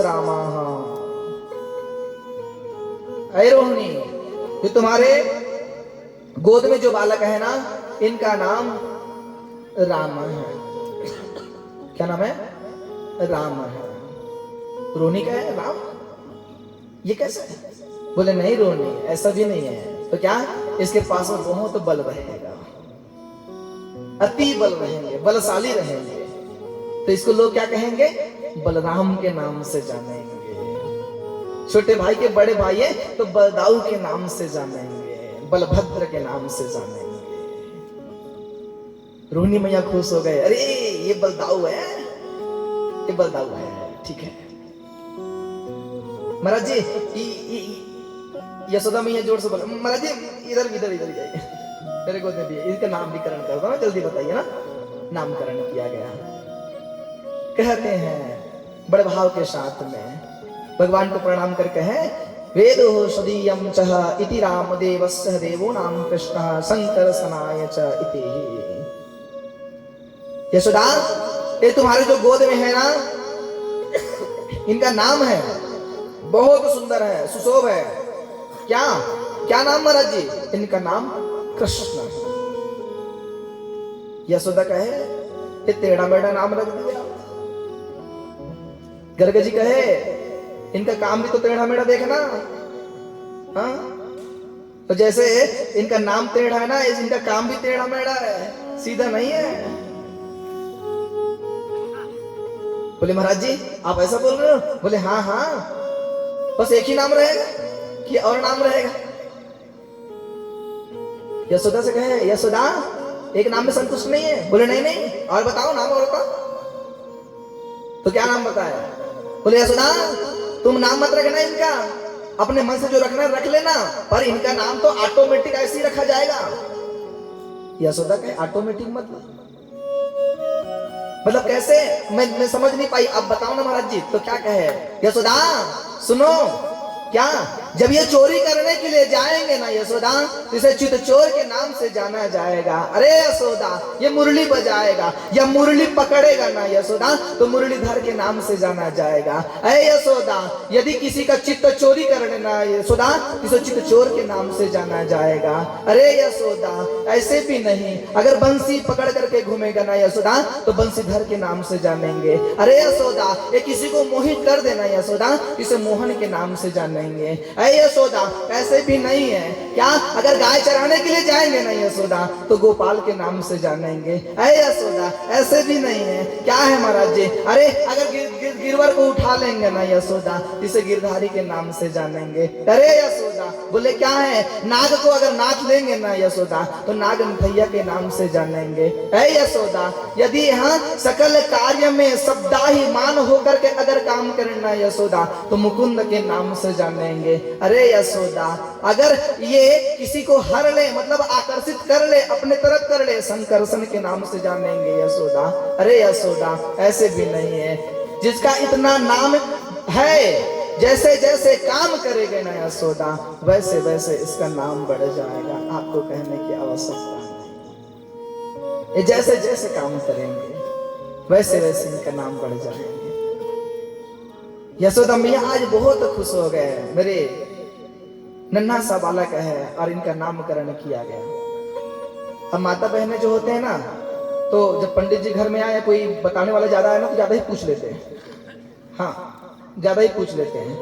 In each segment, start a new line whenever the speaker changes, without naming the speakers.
रामा। अरे रोहिणी, ये तुम्हारे गोद में जो बालक है ना, इनका नाम राम है। क्या नाम है? राम है। रोहिणी का है राम? ये कैसे है? बोले नहीं रोहिणी, ऐसा भी नहीं है। तो क्या? इसके पास में बहुत बल रहेगा, अति बल रहेंगे, बलशाली रहेंगे। तो इसको लोग क्या कहेंगे? बलराम के नाम से जानेंगे। छोटे भाई के बड़े भाई है तो बलदाऊ के नाम से जानेंगे, बलभद्र के नाम से जानेंगे। रोहिणी मैया खुश हो गए, अरे ये बलदाऊ है, ये बलदाऊ है, ठीक है। महाराज जी यशोदा मैया जोर से बोला, महाराज जी इधर इधर इधर जाइए, मेरे गोद में भी इसका नामकरण कर दो, जल्दी बताइए ना। नामकरण किया गया। कहते हैं बड़े भाव के साथ में भगवान को प्रणाम करके है, वेदो सदीयम चह इति रामदेवस्य देवो नाम कृष्ण शंकर सनाय च इति। यशोदा, ये तुम्हारे जो गोद में है ना, इनका नाम है, बहुत सुंदर है, सुशोभ है। क्या क्या नाम महाराज जी? इनका नाम कृष्ण है। यशोदा कहे ये टेढ़ा मेढ़ा नाम रख दिया। गर्ग जी कहे इनका काम भी तो टेढ़ा मेढ़ा देखना। हाँ, तो जैसे इनका नाम टेढ़ा है ना, इनका काम भी टेढ़ा मेढ़ा है, सीधा नहीं है। बोले महाराज जी आप ऐसा बोल रहे हो? बोले हाँ हाँ, बस एक ही नाम रहेगा कि और नाम रहेगा? यशोदा से कहे, यशोदा एक नाम में संतुष्ट नहीं है? बोले नहीं नहीं, और बताओ नाम और बताओ। तो क्या नाम बताया? बोले यशोदा तुम नाम मत रखना इनका, अपने मन से जो रखना रख लेना, पर इनका नाम तो ऑटोमेटिक ऐसे ही रखा जाएगा। यशोदा कहे ऑटोमेटिक मतलब कैसे? मैं समझ नहीं पाई, अब बताओ ना महाराज जी। तो क्या कहे? यशोदा सुनो, क्या जब ये चोरी करने के लिए जाएंगे ना यशोदा, इसे चित चोर के नाम से जाना जाएगा। अरे यशोदा ये मुरली बजाएगा या मुरली पकड़ेगा ना यशोदा, तो मुरलीधर के नाम से जाना जाएगा। अरे यशोदा यदि किसी का चित्त चोरी करने ना यशोदा, इसे चित्त चोर के नाम से जाना जाएगा। अरे यशोदा ऐसे भी नहीं, अगर बंसी पकड़ करके घूमेगा ना यशोदा, तो बंसीधर के नाम से जानेंगे। अरे यशोदा ये किसी को मोहित कर देना यशोदा, इसे मोहन के नाम से जानेंगे। यशोदा ऐसे भी नहीं है, क्या अगर गाय चराने के लिए जाएंगे ना यशोदा, तो गोपाल के नाम से जानेंगे। यशोदा ऐसे भी नहीं है, क्या है महाराज जी? अरे अगर गिरवर को उठा लेंगे ना यशोदा, इसे गिरधारी के नाम से जानेंगे। अरे यशोदा बोले क्या है? नाग को अगर नाच लेंगे ना यशोदा, तो नाग नथैया के नाम से जानेंगे। यशोदा यदि यहाँ सकल कार्य में शब्दाही मान होकर के अगर काम करना यशोदा, तो मुकुंद के नाम से जानेंगे। अरे यशोदा अगर ये किसी को हर ले, मतलब आकर्षित कर ले, अपने तरफ कर ले, संकर्षण के नाम से जानेंगे यशोदा। अरे यशोदा ऐसे भी नहीं है, जिसका इतना नाम है, जैसे जैसे काम करेंगे ना यशोदा, वैसे वैसे इसका नाम बढ़ जाएगा। आपको कहने की आवश्यकता नहीं, ये जैसे जैसे काम करेंगे वैसे वैसे इनका नाम बढ़ जाएंगे। यशोदा मैया आज बहुत खुश हो गए, मेरे नन्हा सा बालक है और इनका नामकरण किया गया। अब माता बहनें जो होते हैं ना, तो जब पंडित जी घर में आए, कोई बताने वाला ज्यादा है ना, तो ज्यादा ही पूछ लेते हैं। हाँ ज्यादा ही पूछ लेते हैं,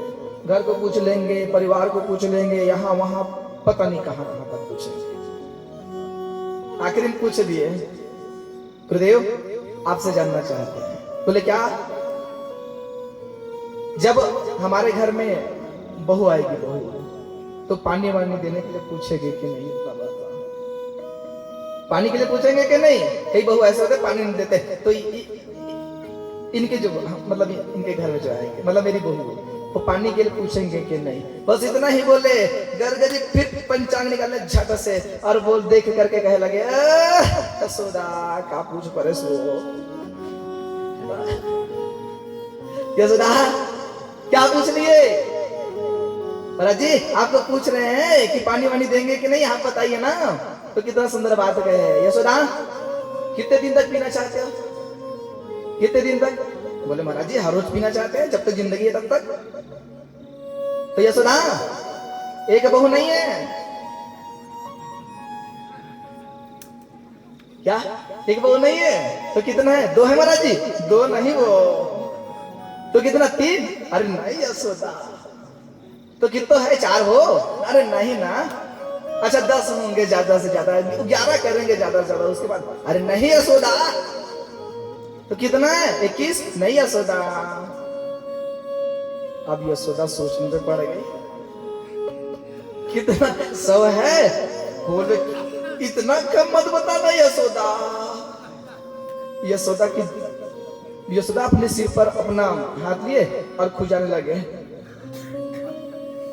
घर को पूछ लेंगे, परिवार को पूछ लेंगे, यहाँ वहां पता नहीं कहां कहां तक पूछेंगे। आखिर में पूछ दिए, गुरुदेव आपसे जानना चाहते हैं। बोले क्या? जब हमारे घर में बहू आएगी, बहू तो पानी वानी देने के लिए पूछेगी कि नहीं? इतना पानी के लिए पूछेंगे कि नहीं? कई बहू ऐसे होते पानी नहीं देते, तो इनके जो मतलब इनके घर में जो आएंगे, मतलब मेरी बहू, वो पानी के लिए पूछेंगे कि नहीं? बस इतना ही बोले, गर्ग जी फिर पंचांग निकाले झट से और बोल देख करके कहे लगे, यशोदा का पूछ परे सो। यशोदा क्या पूछ लिए? महाराज जी आप तो पूछ रहे हैं कि पानी वानी देंगे कि नहीं, आप बताइए ना। तो कितना सुंदर बात कहे, यशोदा कितने दिन तक पीना चाहते हो? कितने दिन तक? बोले महाराज जी हर रोज पीना चाहते हैं, जब तक जिंदगी है तब तक। तो यशोदा एक बहू नहीं है क्या? एक बहू नहीं है तो कितना है? दो है महाराज जी। दो नहीं वो तो कितना? तीन। अरे नहीं यशोदा तो कितना है? चार हो। अरे नहीं ना। अच्छा 10 होंगे ज्यादा से ज्यादा, 11 करेंगे ज्यादा से ज्यादा, उसके बाद। अरे नहीं यशोदा तो कितना है? 21। नहीं यशोदा। अब यशोदा सोचने पे पड़ गई, कितना? 100 है। बोले इतना कम मत बताना यशोदा। यशोदा अपने सिर पर अपना हाथ लिए और खुजाने लगे।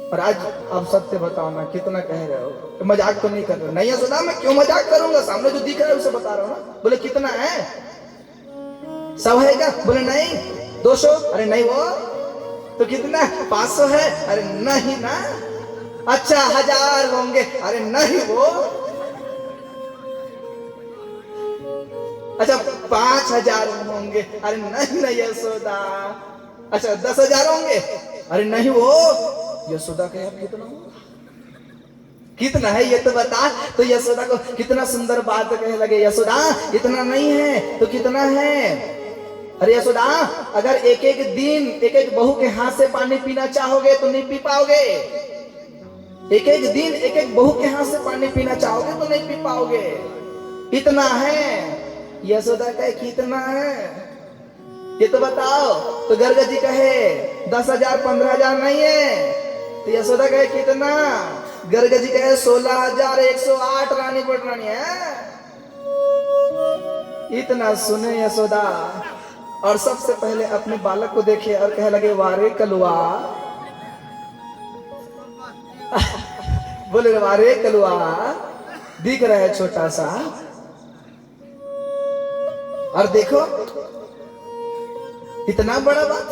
और आज अब सत्य बताओ ना, कितना कह रहे हो? तो मजाक तो नहीं कर रहे? नहीं यशोदा मैं क्यों मजाक करूंगा, सामने जो दिख रहा है उसे बता रहा हूं ना। बोले कितना है? 100 है क्या? बोले नहीं। 200। अरे नहीं वो तो कितना? 500 है। अरे नहीं ना। अच्छा 1000 होंगे। अरे नहीं वो। अच्छा 5000 होंगे। अरे नहीं ना यशोदा। अच्छा 10,000 होंगे। अरे नहीं वो। यशोदा कहे अब कितना होगा? कितना है ये तो बता। तो यशोदा को कितना सुंदर बात कहने लगे, यशोदा इतना नहीं है तो कितना है? अरे यशोदा अगर एक एक दिन एक एक बहू के हाथ से पानी पीना चाहोगे तो नहीं पी पाओगे। एक एक दिन एक एक बहू के हाथ से पानी पीना चाहोगे तो नहीं पी पाओगे। इतना है। यशोदा कहे कितना है ये तो बताओ। तो गर्ग जी कहे 10,000 15,000 नहीं है। तो यशोदा कहे कितना? गर्ग जी कहे 16,108 रानी पटरानी है। इतना सुने यशोदा और सबसे पहले अपने बालक को देखे और कहे लगे वारे कलुआ। बोले वारे कलुआ दिख रहा है छोटा सा, और देखो इतना बड़ा बात,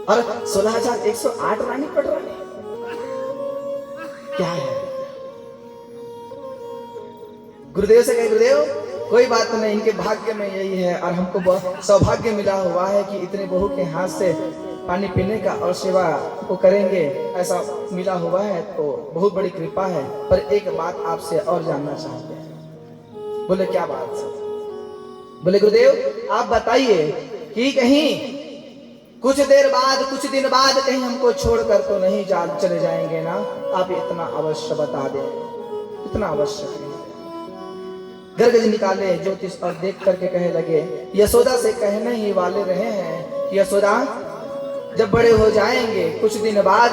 और 16,108 रानी पटरानी क्या है? गुरुदेव से कहे गुरुदेव कोई बात नहीं, इनके भाग्य में यही है और हमको सौभाग्य मिला हुआ है कि इतने बहू के हाथ से पानी पीने का और सेवा को करेंगे, ऐसा मिला हुआ है तो बहुत बड़ी कृपा है। पर एक बात आपसे और जानना चाहते हैं। बोले क्या बात? बोले गुरुदेव आप बताइए कि कहीं कुछ देर बाद कुछ दिन बाद कहीं हमको छोड़कर तो नहीं चले जाएंगे ना? आप इतना अवश्य बता दें, इतना अवश्य। गर्ग जी निकाले ज्योतिष और देख करके कहे लगे, यशोदा से कहने ही वाले रहे हैं कि यशोदा जब बड़े हो जाएंगे कुछ दिन बाद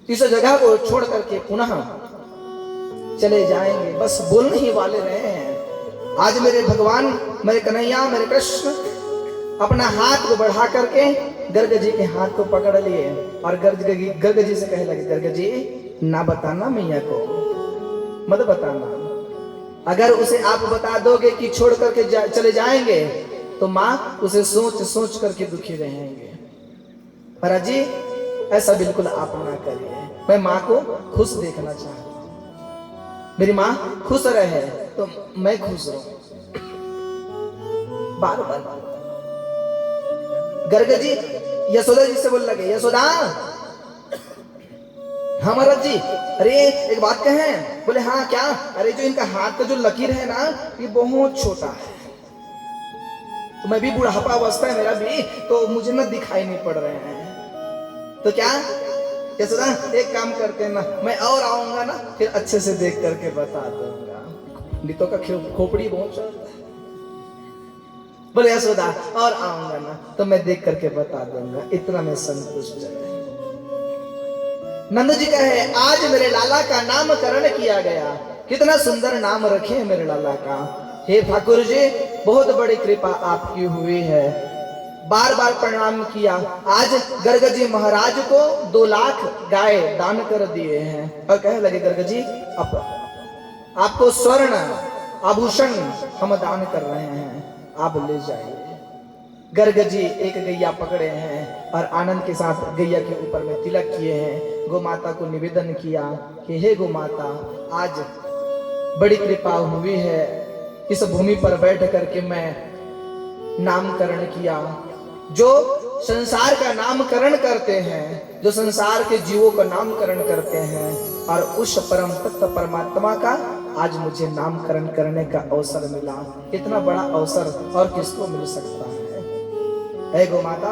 इस जगह को छोड़ करके पुनः चले जाएंगे, बस बोलने ही वाले रहे हैं। आज मेरे भगवान, मेरे कन्हैया, मेरे कृष्ण अपना हाथ को बढ़ा करके गर्ग जी के हाथ को पकड़ लिए और गर्ग जी से कहे लगे, गर्ग जी ना बताना मैया को, मत बताना। अगर उसे आप बता दोगे कि छोड़ करके चले जाएंगे तो माँ उसे सोच सोच करके दुखी रहेंगे। महाराज जी ऐसा बिल्कुल आप ना करिए, मैं माँ को खुश देखना चाहती हूँ। मेरी माँ खुश रहे तो मैं खुश रहूं। बार बार गर्ग जी यशोदा जी से बोल लगे, यशोदा हाँ महाराज जी, अरे एक बात कहें? बोले हाँ क्या? अरे जो इनका हाथ का जो लकीर है ना ये बहुत छोटा है, तो मैं भी बुढ़ापा अवस्था है मेरा भी, तो मुझे ना दिखाई नहीं पड़ रहे हैं। तो क्या यशोदा एक काम करते हैं ना, मैं और आऊंगा ना फिर अच्छे से देख करके बता दूंगा। नितो का खोपड़ी बहुत चलता है। बोले यशोदा और आऊंगा ना तो मैं देख करके बता दूंगा, इतना मैं संतुष्ट है। नंद जी कहे आज मेरे लाला का नामकरण किया गया, कितना सुंदर नाम रखे मेरे लाला का। हे ठाकुर जी बहुत बड़ी कृपा आपकी हुई है, बार बार प्रणाम किया। आज गर्ग जी महाराज को 2 लाख गाय दान कर दिए हैं और कहे लगे गर्ग जी आपको स्वर्ण आभूषण हम दान कर रहे हैं, आप ले जाइए। गर्ग जी एक गैया पकड़े हैं और आनंद के साथ गैया के ऊपर में तिलक किए हैं। गौ माता को निवेदन किया कि हे गौ माता आज बड़ी कृपा हुई है, इस भूमि पर बैठ करके मैं नामकरण किया। जो संसार का नामकरण करते हैं, जो संसार के जीवों का नामकरण करते हैं, और उस परम तत्व परमात्मा का आज मुझे नामकरण करने का अवसर मिला। इतना बड़ा अवसर और किसको मिल सकता है? हे गो माता,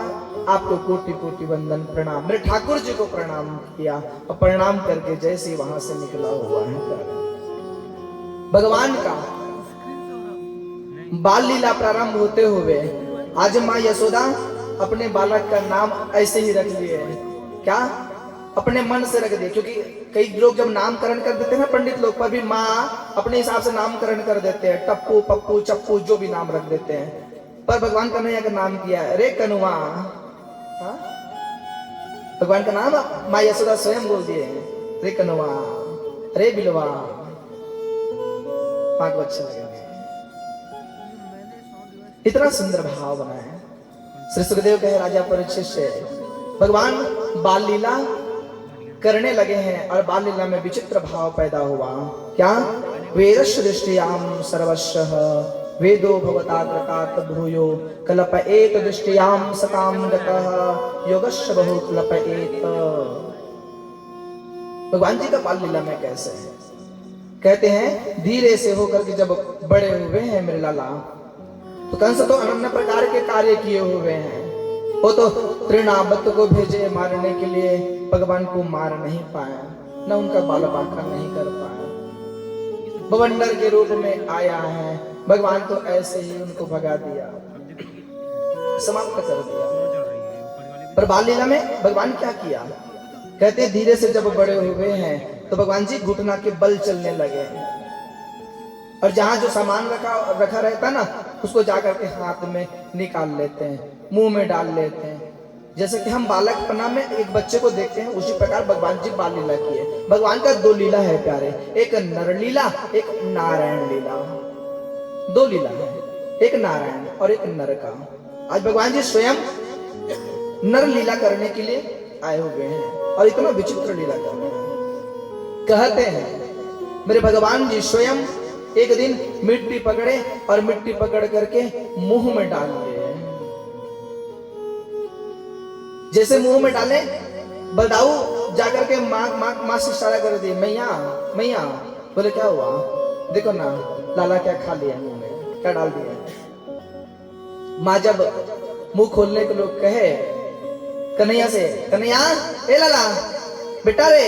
आपको कोटि कोटि वंदन प्रणाम। मेरे ठाकुर जी को प्रणाम किया और प्रणाम करके जैसे वहां से निकला हुआ है। भगवान का बाल लीला प्रारंभ होते हुए आज माँ यशोदा अपने बालक का नाम ऐसे ही रख लिए। क्या? अपने मन से रख दिए। क्योंकि कई लोग जब नामकरण कर देते हैं ना, पंडित लोग, पर भी माँ अपने हिसाब से नामकरण कर देते हैं, टप्पू पप्पू चप्पू जो भी नाम रख देते हैं। पर भगवान कन्हैया का नाम किया रे कनुआ। भगवान का नाम माँ यशोदा स्वयं बोल दिए, रे कनुआ, रे बिलवा। माँ को अच्छा लगेगा। इतना सुंदर भाव बना है। श्री सुखदेव कहे राजा परीक्षित से, भगवान बाल लीला करने लगे हैं और बाल लीला में विचित्र भाव पैदा हुआ। क्या? वेदस्य दृष्टियाम सर्वशः वेदो भवता कृतात भूयो कल्पयेत दृष्टियाम सताम गतः योगस्य बहु कल्पयेत। भगवान जी का बाल लीला में कैसे है? कहते हैं धीरे से होकर के जब बड़े हुए हैं मेरे लाला, तो कंस तो अनन्य प्रकार के कार्य किए हुए हैं। वो तो तृणावत को भेजे मारने के लिए, भगवान को मार नहीं पाया, न उनका बाल बांका नहीं कर पाया। बवंडर के रूप में आया है, भगवान तो ऐसे ही उनको भगा दिया, समाप्त कर दिया। पर बाल लीला में भगवान क्या किया? कहते धीरे से जब बड़े हुए हैं तो भगवान जी घुटना के बल चलने लगे, और जहां जो सामान रखा रहता ना, उसको जाकर के हाथ में निकाल लेते हैं, मुंह में डाल लेते हैं। जैसे कि हम बालकपना में एक बच्चे को देखते हैं, उसी प्रकार भगवान जी बाल लीला किए। भगवान का दो लीला है प्यारे, एक नर लीला, एक नारायण लीला। दो लीला है, एक नारायण और एक नर का। आज भगवान जी स्वयं नर लीला करने के लिए आए हुए हैं और इतना विचित्र लीला कर रहे हैं। कहते हैं मेरे भगवान जी स्वयं एक दिन मिट्टी पकड़े और मिट्टी पकड़ करके मुंह में डाल लिए। जैसे मुंह में डाले, बलदाऊ जाकर के माँ से इशारा कर दी, मैया मैया। बोले क्या हुआ? देखो ना लाला क्या खा लिया मुंह में, क्या डाल दिया। माँ जब मुंह खोलने के लोग कहे कन्हैया से, कन्हैया ए लाला बेटा रे,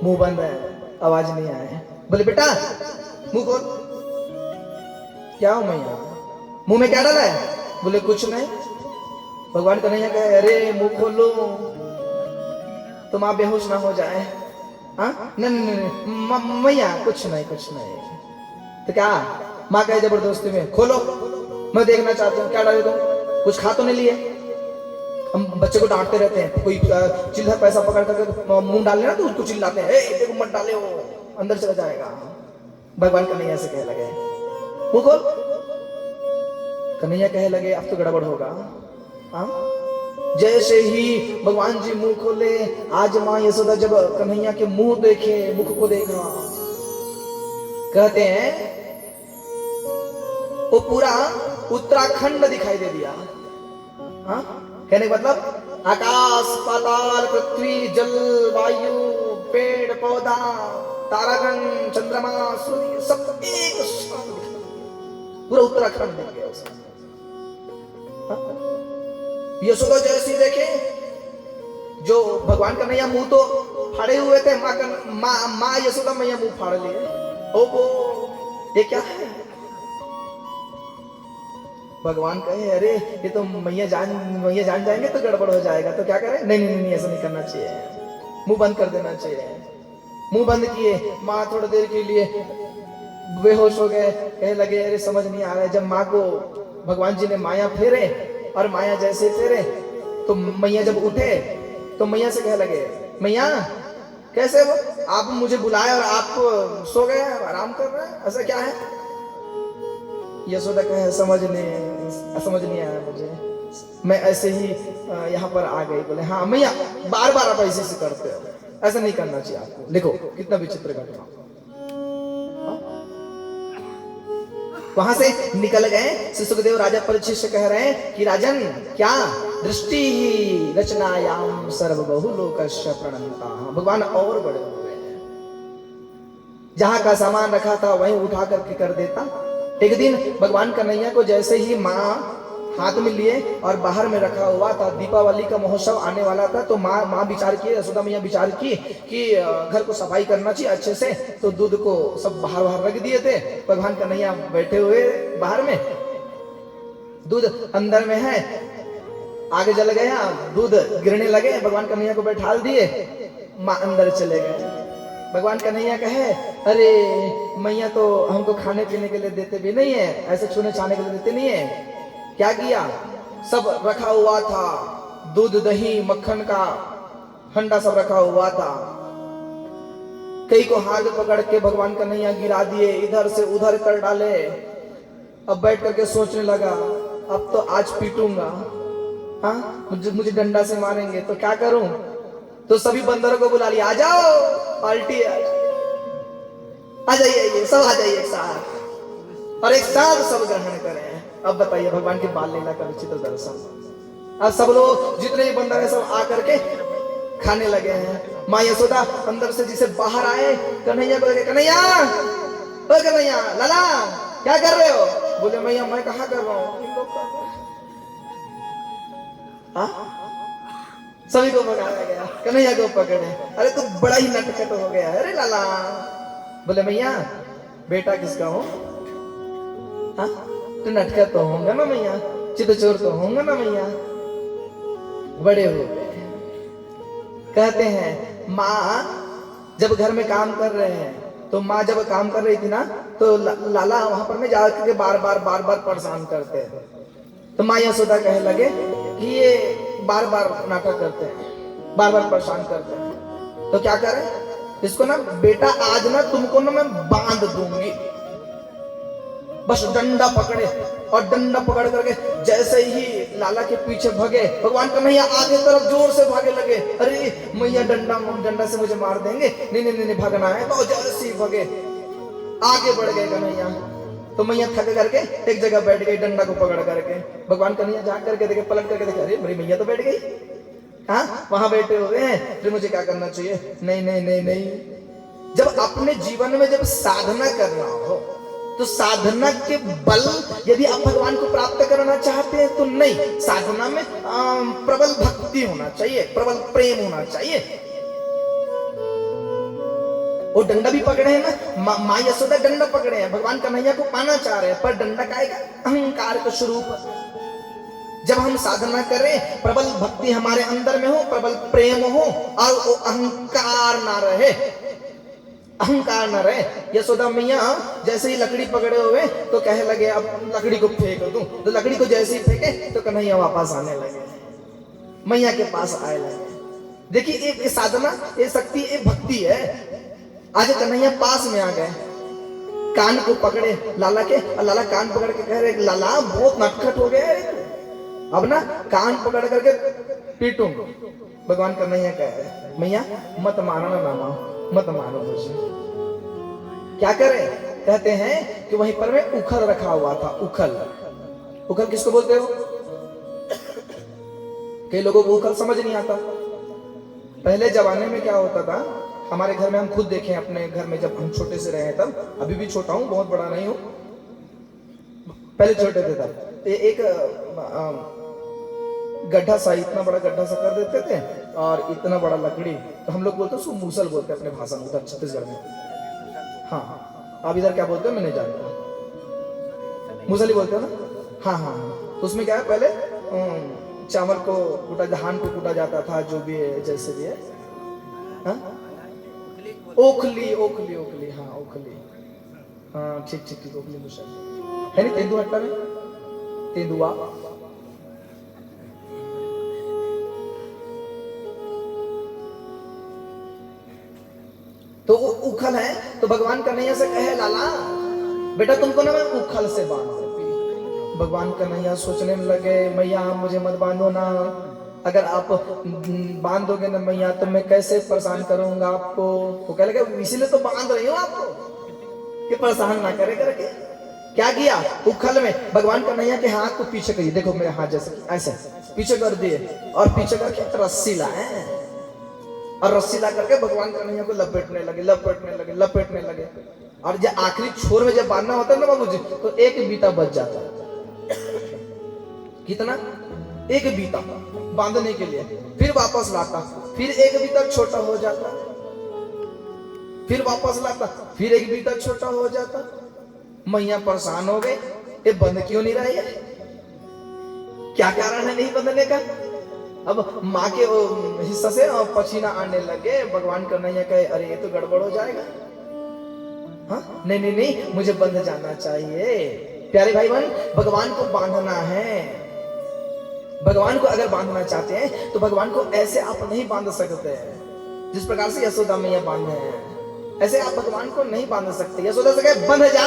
मुंह बंद है, आवाज नहीं आए। बोले बेटा मुंह खोल। क्या हो मैया? मुंह में क्या डाला है? बोले कुछ नहीं। भगवान कन्हैया कहे अरे मुंह खोलो तो माँ बेहोश ना हो जाए। नहीं मैया कुछ नहीं कुछ नहीं। तो क्या? माँ कहे जबरदस्ती में खोलो, मैं देखना चाहता हूँ क्या डाले तुम, कुछ खा तो नहीं लिए। हम बच्चे को डांटते रहते हैं, कोई चिल्लर पैसा पकड़ करके मुंह डाल लेना तो उसको चिल्लाते हैं, ए देखो मत डाले, हो अंदर चला जाएगा। भगवान कन्हैया से कहे लगे मुंह खोल। कन्हैया कहे लगे अब तो गड़बड़ होगा। जैसे ही भगवान जी मुंह खोले, आज माँ यशोदा जब कन्हैया के मुंह देखे, मुख को देखा, कहते हैं वो पूरा उत्तराखंड दिखाई दे दिया। कहने का मतलब आकाश पाताल पृथ्वी जल वायु पेड़ पौधा तारागण चंद्रमा सूर्य सब एक साथ पूरा उत्तराखंड दिख गया उसका। यशोदा जैसी देखे, जो भगवान कन्हैया मुंह तो फाड़े हुए थे, माँ यशोदा मैया मुंह फाड़ लिए। ओ ये क्या है? भगवान कहे अरे ये तो मैया जान जाएंगे तो गड़बड़ हो जाएगा, तो क्या करें? नहीं नहीं नहीं ऐसा नहीं करना चाहिए, मुंह बंद कर देना चाहिए। मुंह बंद किए, माँ थोड़ी देर के लिए बेहोश हो गए। कहे लगे अरे समझ नहीं आ रहा है। जब माँ को भगवान जी ने माया फेरे, और माया जैसे फेरे तो मैया जब उठे तो मैया से कहे लगे मैया कैसे वो आप मुझे बुलाए और आप सो गए आराम कर रहे हैं, ऐसा क्या है? यशोदा कहे समझ नहीं आया मुझे, मैं ऐसे ही यहाँ पर आ गई। बोले हाँ मैया बार बार आप ऐसे से करते हो, ऐसा नहीं करना चाहिए आपको। देखो कितना विचित्र घटना। वहां से निकल गए। श्री सुखदेव राजा परीक्षित से कह रहे हैं कि राजन, क्या दृष्टि ही रचनायाम सर्वबहु लोकस्य प्रणंता। भगवान और बड़े हो गए, जहां का सामान रखा था वहीं उठा करके कर देता। एक दिन भगवान कन्हैया को जैसे ही माँ हाथ में लिए और बाहर में रखा हुआ था, दीपावली का महोत्सव आने वाला था, तो माँ विचार किए, यशोदा मैया विचार की कि घर को सफाई करना चाहिए अच्छे से, तो दूध को सब बाहर बाहर रख दिए थे। भगवान कन्हैया बैठे हुए बाहर में, दूध अंदर में है, आगे जल गया, दूध गिरने लगे, भगवान कन्हैया को बैठा दिए, माँ अंदर चले गए। भगवान कन्हैया कहे, अरे मैया तो हमको खाने पीने के लिए देते भी नहीं है, ऐसे छूने छाने के लिए देते नहीं है। क्या किया, सब रखा हुआ था, दूध दही मक्खन का हंडा सब रखा हुआ था, कई को हाथ पकड़ के भगवान कन्हैया गिरा दिए, इधर से उधर कर डाले। अब बैठ करके सोचने लगा, अब तो आज पीटूंगा, हाँ मुझे डंडा से मारेंगे तो क्या करूं। तो सभी बंदरों को बुला लिया, आ जाओ पार्टी, आ जाइए, सब आ जाइए एक साथ, और एक साथ सब ग्रहण करें। अब बताइए भगवान के बाल लीला का विचित्र दर्शन। अब सब लोग जितने भी बंदर है सब आकर के खाने लगे हैं। माँ यशोदा अंदर से जिसे बाहर आए, कन्हैया को लगे, कन्हैया, ओ कन्हैया, लाला क्या कर रहे हो? बोले मैया मैं कहाँ कर रहा हूँ, इन लोग कर रहे हैं। सभी को पकड़ा गया, कन्हैया को पकड़े, अरे तू बड़ा ही नटखट हो गया, अरे लाला। बोले मैया बेटा किसका हो? तो नटखट तो होगा ना मैया, चितचोर तो होगा ना मैया। बड़े हो गए। कहते हैं माँ जब घर में काम कर रहे हैं, तो माँ जब काम कर रही थी ना, तो लाला वहां पर में जाकर के बार बार परेशान करते हैं। तो माँ यशोदा कहने लगे कि ये बार बार नाटक करते हैं, बार बार परेशान करते हैं, तो क्या करें इसको ना, बेटा आज ना तुमको ना मैं बांध दूंगी। बस डंडा पकड़े, और डंडा पकड़ करके जैसे ही लाला के पीछे भगे, भगवान कन्हैया आगे तरफ जोर से भागे लगे। अरे मैया डंडा से मुझे मार देंगे, नहीं भागना है। तो जैसे ही भगे आगे बढ़ गए कन्हैया, तो मैया थक करके एक जगह बैठ गई डंडा को पकड़ करके। भगवान कन्हैया जा करके देखे, पलट करके देखे, अरे मेरी मैया तो बैठ गई, हाँ वहां बैठे हुए हैं, फिर मुझे क्या करना चाहिए? नहीं। जब अपने जीवन में जब साधना करना हो, तो साधना के बल यदि आप भगवान को प्राप्त करना चाहते हैं तो नहीं, साधना में प्रबल भक्ति होना चाहिए, प्रबल प्रेम होना चाहिए। वो डंडा भी पकड़े हैं ना, माँ यशोदा डंडा पकड़े हैं, भगवान कन्हैया को पाना चाह रहे हैं, पर डंडा का एक अहंकार का स्वरूप। जब हम साधना करें, प्रबल भक्ति हमारे अंदर में हो, प्रबल प्रेम हो, और वो अहंकार ना रहे, अहंकार न रहे। यशोदा मैया जैसे ही लकड़ी पकड़े हुए तो कहे लगे अब लकड़ी को फेंक दूं, तो लकड़ी को जैसे ही फेंके तो कन्हैया वापस आने लगे, मैया के पास आए लगे। देखिए ये साधना, ये शक्ति, ये भक्ति है। आज कन्हैया पास में आ गए, कान को पकड़े लाला के, और लाला कान पकड़ के कह रहे, लाला बहुत नटखट हो गया है, अब ना कान पकड़ करके पीटूं। भगवान कन्हैया कह रहे, मैया मत मानो ना मामा, मत मानो मुझे। क्या करें? कहते हैं कि वहीं पर में उखल रखा हुआ था। उखल किसको बोलते हो? कई लोगों को उखल समझ नहीं आता। पहले जमाने में क्या होता था, हमारे घर में हम खुद देखें, अपने घर में जब हम छोटे से रहे तब, अभी भी छोटा हूं, बहुत बड़ा नहीं हूं, पहले छोटे थे तब, एक गड्ढा सा, इतना बड़ा गड्ढा सा कर देते थे, और इतना बड़ा लकड़ी, तो हम लोग बोलते हैं उसको मूसल बोलते हैं अपने भाषा में, उधर छत्तीसगढ़ में। हाँ आप इधर क्या बोलते हो मैं नहीं जानता, मूसल ही बोलते हो ना? हाँ। तो उसमें क्या है, पहले चावल को कूटा, धान को कूटा जाता था, जो भी है जैसे भी है, हाँ? ओखली, हाँ ओखली, हाँ ठीक, ओखली मूसल है नहीं, तेंदुआ में, तेंदुआ। तो वो उखल है, तो भगवान कन्हैया से कहे, लाला बेटा तुमको ना मैं उखल से बांध दूंगी। भगवान कन्हैया सोचने में लगे, मैया मुझे मत बांधो ना, अगर आप बांध दोगे ना मैया तो मैं कैसे परेशान करूंगा आपको। तो कह लगे इसीलिए तो बांध रही हूँ आपको कि परेशान ना करे करके। क्या किया, उखल में भगवान कन्हैया के हाथ को पीछे करिए, देखो मेरे हाथ जैसे ऐसे पीछे कर दिए और पीछे करके रस्सी लाए और रस्सी ला करके भगवान कन्हैया को लपेटने लगे। और जब आखिरी छोर में जब बांधना होता है ना बाबूजी, तो एक बीता बच जाता है। कितना? एक बीता बांधने के लिए, फिर वापस लाता, फिर एक बीता छोटा हो जाता, फिर वापस लाता, फिर एक बीता छोटा हो जाता। मैया परेशान हो गए, ये बंद क्यों नहीं रही है, क्या कारण है नहीं बंधने का? अब माँ के हिस्सा से पसीना आने लगे। भगवान कन्हैया कहे अरे ये तो गड़बड़ हो जाएगा, हाँ नहीं मुझे बंध जाना चाहिए। प्यारे भाई बहन, भगवान को बांधना है। भगवान को अगर बांधना चाहते हैं तो भगवान को ऐसे आप नहीं बांध सकते हैं जिस प्रकार से यशोदा मैया बांधे हैं, ऐसे आप भगवान को नहीं बांध सकते। यशोदा से कहे बंध जा,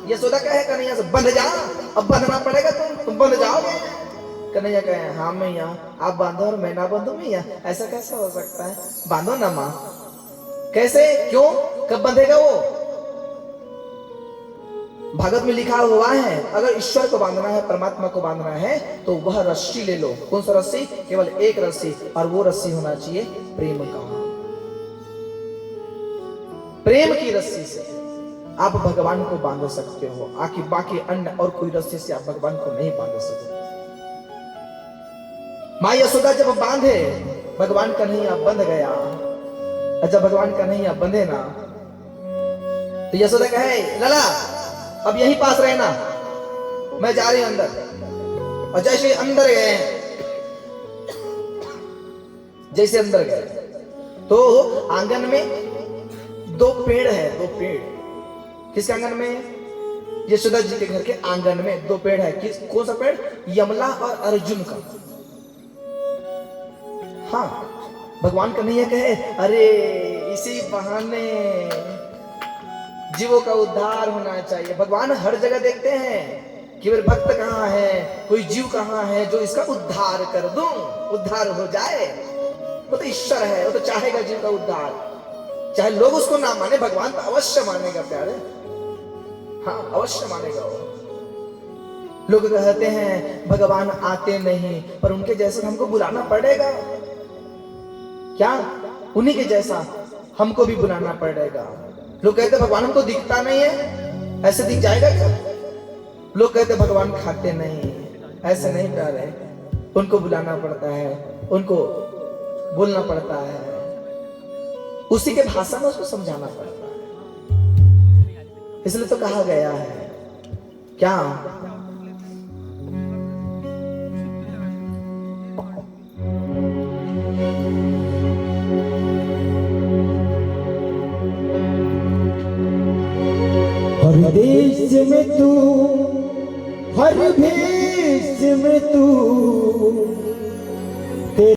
यशोदा कहे कन्हैया से बंध जा, अब बंधना पड़ेगा, तुम बंध जाओगे। कन्हैया कहे हाँ मैया आप बांधो और मैं ना बांधू मैया, ऐसा कैसे हो सकता है, बांधो ना माँ। कैसे, क्यों, कब बंधेगा वो? भागवत में लिखा हुआ है अगर ईश्वर को बांधना है, परमात्मा को बांधना है तो वह रस्सी ले लो। कौन सा रस्सी? केवल एक रस्सी, और वो रस्सी होना चाहिए प्रेम का। प्रेम की रस्सी से आप भगवान को बांध सकते हो, आखिर बाकी अन्य और कोई रस्सी से आप भगवान को नहीं बांध सकते। माँ यशोदा जब बांधे, भगवान कन्हैया बंध गया। जब भगवान कन्हैया बंधे ना तो यशोदा कहे लला अब यहीं पास रहना, मैं जा रही हूं अंदर। और जैसे अंदर गए, जैसे अंदर गए तो आंगन में दो पेड़ है, दो पेड़। किसके आंगन में? यशोदा जी के घर के आंगन में दो पेड़ है। किस, कौन सा पेड़? यमला और अर्जुन का। हाँ, भगवान कन्हैया कहे अरे इसी बहाने जीवों का उद्धार होना चाहिए। भगवान हर जगह देखते हैं कि मेरे भक्त कहाँ है, कोई जीव कहाँ है जो इसका उद्धार कर दूं, उद्धार हो जाए। वो तो ईश्वर है, वो तो चाहेगा जीव का उद्धार, चाहे लोग उसको ना माने, भगवान तो अवश्य मानेगा प्यारे। हाँ अवश्य मानेगा वो। लोग कहते हैं भगवान आते नहीं, पर उनके जैसे हमको बुलाना पड़ेगा क्या? उन्हीं के जैसा हमको भी बुलाना पड़ेगा। लोग कहते भगवान हमको दिखता नहीं है, ऐसे दिख जाएगा क्या? लोग कहते भगवान खाते नहीं, ऐसे नहीं प्यारे। उनको बुलाना पड़ता है, उनको बोलना पड़ता है, उसी के भाषा में उसको समझाना पड़ता है। इसलिए तो कहा गया है क्या?
हर देश में तू, हर भेष में तू,